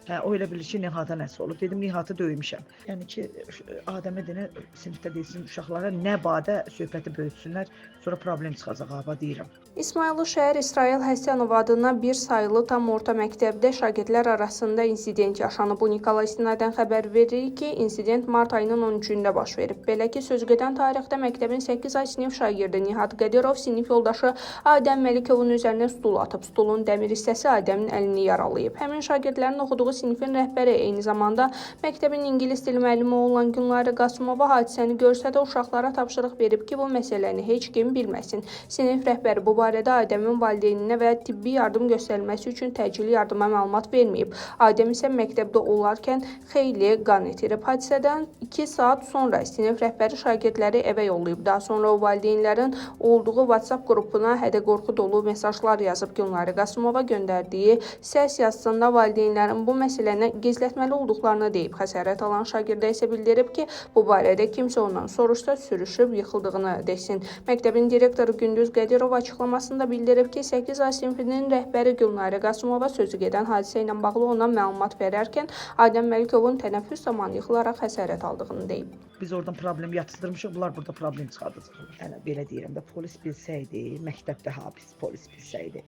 Hə, o elə bilir ki, Nihata nəsə olub. Dedim, Nihatı döymüşəm. Yəni ki, Adəmə deyən sinifdə deyilsin, uşaqlara nə badə söhbəti böyütsünlər, sonra problem çıxacaq, hava deyirəm. İsmayıllı şəhər İsrail Həsənov adına bir sayılı tam orta məktəbdə şagirdlər arasında insident yaşanıb. Bu Nikолay istinadən xəbər verir ki, insident mart ayının 13-də baş verib. Belə ki, sözügedən tarixdə məktəbin 8A sinif şagirdi Nihat Qədirov sinif yoldaşı Adəm Məlikovun üzərinə stul atıb. Stulun dəmir hissəsi Adəmin əlini yaralayıb. Həmin şagirdlərin oxuduğu sinifin rəhbəri eyni zamanda məktəbin ingilis dili müəllimi olan Günlayra Qasımova hadisəni görsə də uşaqlara tapşırıq verib ki, bu məsələni heç kim bilməsin. Sinif rəhbəri bu barədə Adəmin valideyninə və tibbi yardım göstərilməsi üçün təcili yardıma məlumat verməyib. Adəm isə məktəbdə olarkən xeyli qan itirib. Hadisədən 2 saat sonra sinif rəhbəri şagirdləri evə yollayıb. Daha sonra o valideynlərin olduğu WhatsApp qrupuna hədə-qorxu dolu mesajlar yazıb. Günlayra Qasımova göndərdiyi səs yazısında valideynlərin bu məsələni gizlətməli olduqlarını deyib. Xəsarət alan şagirdə isə bildirib ki, bu barədə kimsə ondan soruşsa sürüşüb yıxıldığını desin. Məktəbin direktoru Gündüz Qədirov açıqlamasında bildirib ki, 8A sinifinin rəhbəri Günlayra Qasımova sözü gedən hadisə ilə bağlı ona məlumat verərkən Adəm Məlikovun tənəffüs zamanı yıxılaraq xəsarət aldığını deyib. Biz oradan problem yatızdırmışıq, bunlar burada problem çıxardacaq. Yəni belə deyirəm də, polis bilsəydi, məktəbdə polis bilsəydi.